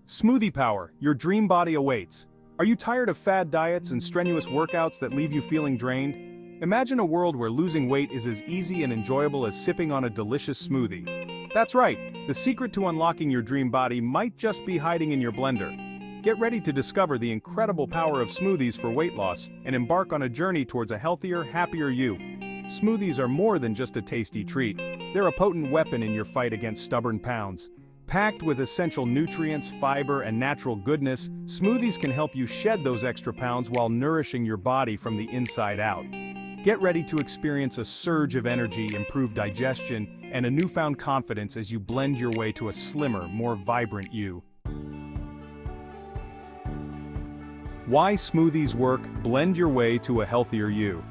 Smoothie Power, your dream body awaits. Are you tired of fad diets and strenuous workouts that leave you feeling drained? Imagine a world where losing weight is as easy and enjoyable as sipping on a delicious smoothie. That's right, the secret to unlocking your dream body might just be hiding in your blender. Get ready to discover the incredible power of smoothies for weight loss and embark on a journey towards a healthier, happier you. Smoothies are more than just a tasty treat. They're a potent weapon in your fight against stubborn pounds. Packed with essential nutrients, fiber, and natural goodness, smoothies can help you shed those extra pounds while nourishing your body from the inside out. Get ready to experience a surge of energy, improved digestion, and a newfound confidence as you blend your way to a slimmer, more vibrant you. Why Smoothies Work: blend your way to a healthier you.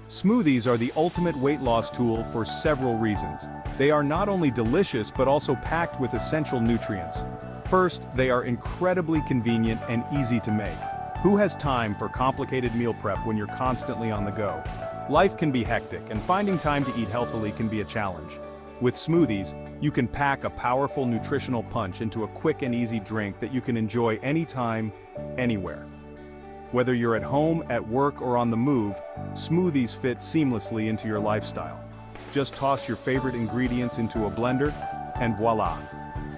Smoothies are the ultimate weight loss tool for several reasons. They are not only delicious but also packed with essential nutrients. First, they are incredibly convenient and easy to make. Who has time for complicated meal prep when you're constantly on the go? Life can be hectic, and finding time to eat healthily can be a challenge. With smoothies, you can pack a powerful nutritional punch into a quick and easy drink that you can enjoy anytime, anywhere. Whether you're at home, at work, or on the move, smoothies fit seamlessly into your lifestyle. Just toss your favorite ingredients into a blender, and voila!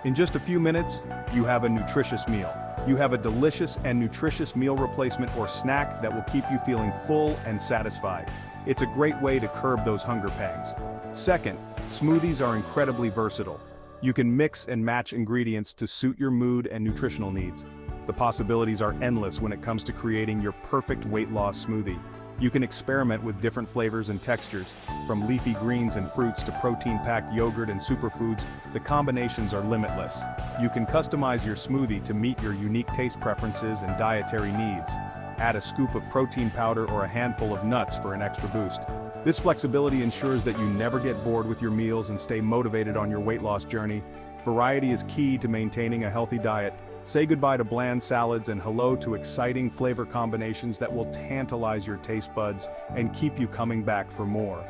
In just a few minutes, you have a nutritious meal. You have a delicious and nutritious meal replacement or snack that will keep you feeling full and satisfied. It's a great way to curb those hunger pangs. Second, smoothies are incredibly versatile. You can mix and match ingredients to suit your mood and nutritional needs. The possibilities are endless when it comes to creating your perfect weight loss smoothie. You can experiment with different flavors and textures. From leafy greens and fruits to protein-packed yogurt and superfoods, the combinations are limitless. You can customize your smoothie to meet your unique taste preferences and dietary needs. Add a scoop of protein powder or a handful of nuts for an extra boost. This flexibility ensures that you never get bored with your meals and stay motivated on your weight loss journey. Variety is key to maintaining a healthy diet. Say goodbye to bland salads and hello to exciting flavor combinations that will tantalize your taste buds and keep you coming back for more.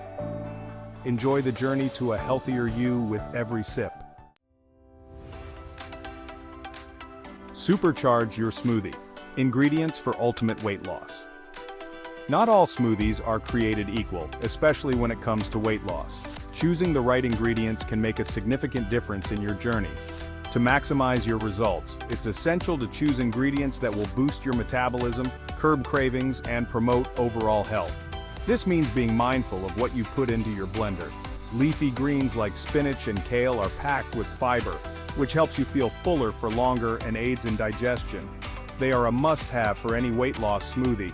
Enjoy the journey to a healthier you with every sip. Supercharge your smoothie. Ingredients for ultimate weight loss. Not all smoothies are created equal, especially when it comes to weight loss. Choosing the right ingredients can make a significant difference in your journey. To maximize your results, it's essential to choose ingredients that will boost your metabolism, curb cravings, and promote overall health. This means being mindful of what you put into your blender. Leafy greens like spinach and kale are packed with fiber, which helps you feel fuller for longer and aids in digestion. They are a must-have for any weight loss smoothie.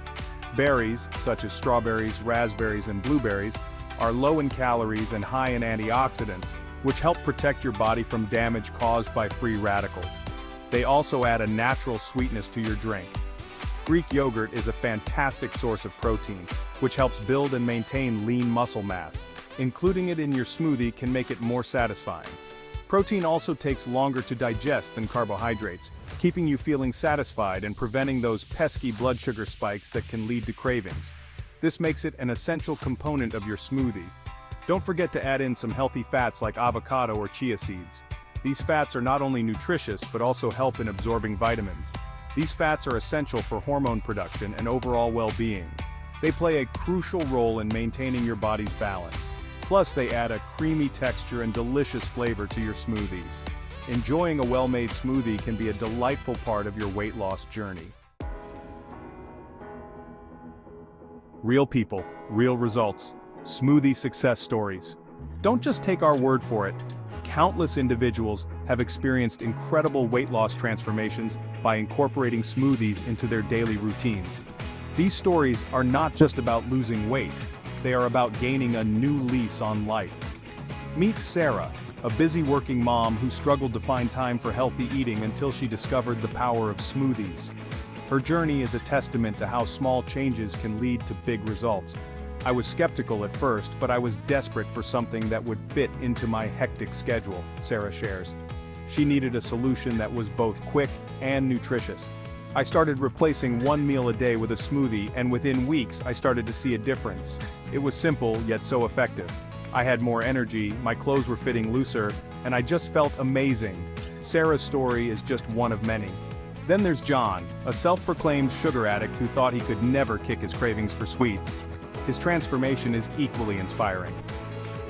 Berries, such as strawberries, raspberries, and blueberries, are low in calories and high in antioxidants, which help protect your body from damage caused by free radicals. They also add a natural sweetness to your drink. Greek yogurt is a fantastic source of protein, which helps build and maintain lean muscle mass. Including it in your smoothie can make it more satisfying. Protein also takes longer to digest than carbohydrates, keeping you feeling satisfied and preventing those pesky blood sugar spikes that can lead to cravings. This makes it an essential component of your smoothie. Don't forget to add in some healthy fats like avocado or chia seeds. These fats are not only nutritious but also help in absorbing vitamins. These fats are essential for hormone production and overall well-being. They play a crucial role in maintaining your body's balance. Plus, they add a creamy texture and delicious flavor to your smoothies. Enjoying a well-made smoothie can be a delightful part of your weight loss journey. Real people, real results. Smoothie success stories. Don't just take our word for it. Countless individuals have experienced incredible weight loss transformations by incorporating smoothies into their daily routines. These stories are not just about losing weight, they are about gaining a new lease on life. Meet Sarah, a busy working mom who struggled to find time for healthy eating until she discovered the power of smoothies. Her journey is a testament to how small changes can lead to big results. I was skeptical at first, but I was desperate for something that would fit into my hectic schedule, Sarah shares. She needed a solution that was both quick and nutritious. I started replacing one meal a day with a smoothie, and within weeks I started to see a difference. It was simple, yet so effective. I had more energy, my clothes were fitting looser, and I just felt amazing. Sarah's story is just one of many. Then there's John, a self-proclaimed sugar addict who thought he could never kick his cravings for sweets. His transformation is equally inspiring.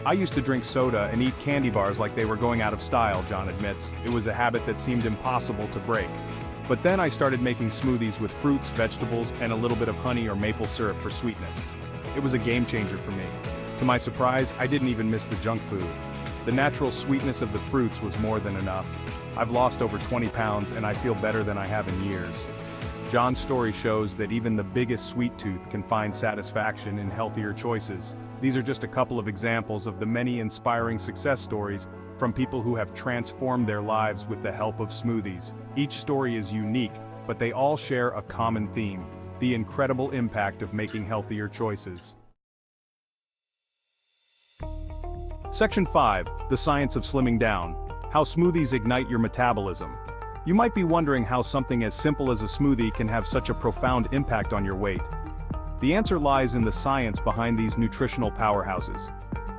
"I used to drink soda and eat candy bars like they were going out of style," John admits. "It was a habit that seemed impossible to break. But then I started making smoothies with fruits, vegetables, and a little bit of honey or maple syrup for sweetness. It was a game changer for me. To my surprise, I didn't even miss the junk food. The natural sweetness of the fruits was more than enough. I've lost over 20 pounds and I feel better than I have in years." John's story shows that even the biggest sweet tooth can find satisfaction in healthier choices. These are just a couple of examples of the many inspiring success stories from people who have transformed their lives with the help of smoothies. Each story is unique, but they all share a common theme: the incredible impact of making healthier choices. Section 5. The Science of Slimming Down. How smoothies ignite your metabolism. You might be wondering how something as simple as a smoothie can have such a profound impact on your weight. The answer lies in the science behind these nutritional powerhouses.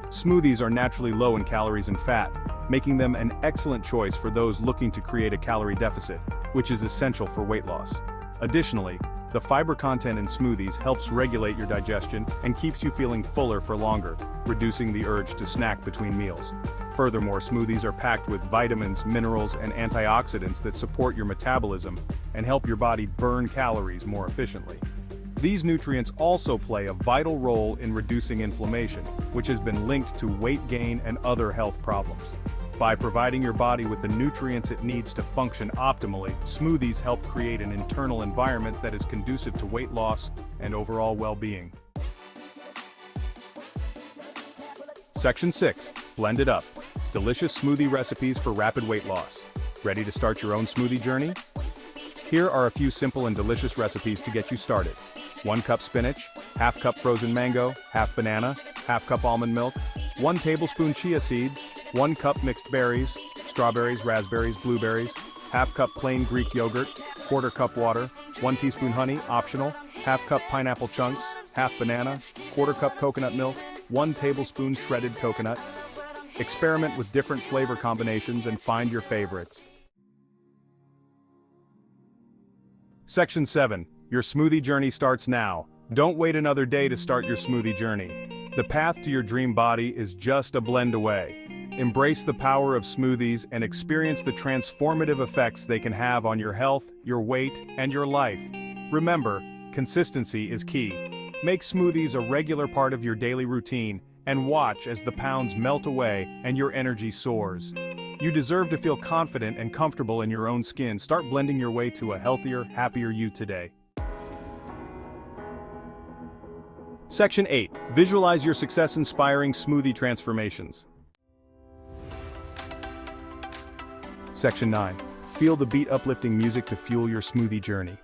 Smoothies are naturally low in calories and fat, making them an excellent choice for those looking to create a calorie deficit, which is essential for weight loss. Additionally, the fiber content in smoothies helps regulate your digestion and keeps you feeling fuller for longer, reducing the urge to snack between meals. Furthermore, smoothies are packed with vitamins, minerals, and antioxidants that support your metabolism and help your body burn calories more efficiently. These nutrients also play a vital role in reducing inflammation, which has been linked to weight gain and other health problems. By providing your body with the nutrients it needs to function optimally, smoothies help create an internal environment that is conducive to weight loss and overall well-being. Section 6. Blend it up. Delicious smoothie recipes for rapid weight loss. Ready to start your own smoothie journey? Here are a few simple and delicious recipes to get you started. 1 cup spinach, half cup frozen mango, half banana, half cup almond milk, 1 tablespoon chia seeds, 1 cup mixed berries, strawberries, raspberries, blueberries, half cup plain Greek yogurt, 1/4 cup water, 1 teaspoon honey, optional, half cup pineapple chunks, half banana, 1/4 cup coconut milk, 1 tablespoon shredded coconut. Experiment with different flavor combinations and find your favorites. Section 7. Your smoothie journey starts now. Don't wait another day to start your smoothie journey. The path to your dream body is just a blend away. Embrace the power of smoothies and experience the transformative effects they can have on your health, your weight, and your life. Remember, consistency is key. Make smoothies a regular part of your daily routine and watch as the pounds melt away and your energy soars. You deserve to feel confident and comfortable in your own skin. Start blending your way to a healthier, happier you today. Section 8. Visualize your success-inspiring smoothie transformations. Section 9. Feel the beat-uplifting music to fuel your smoothie journey.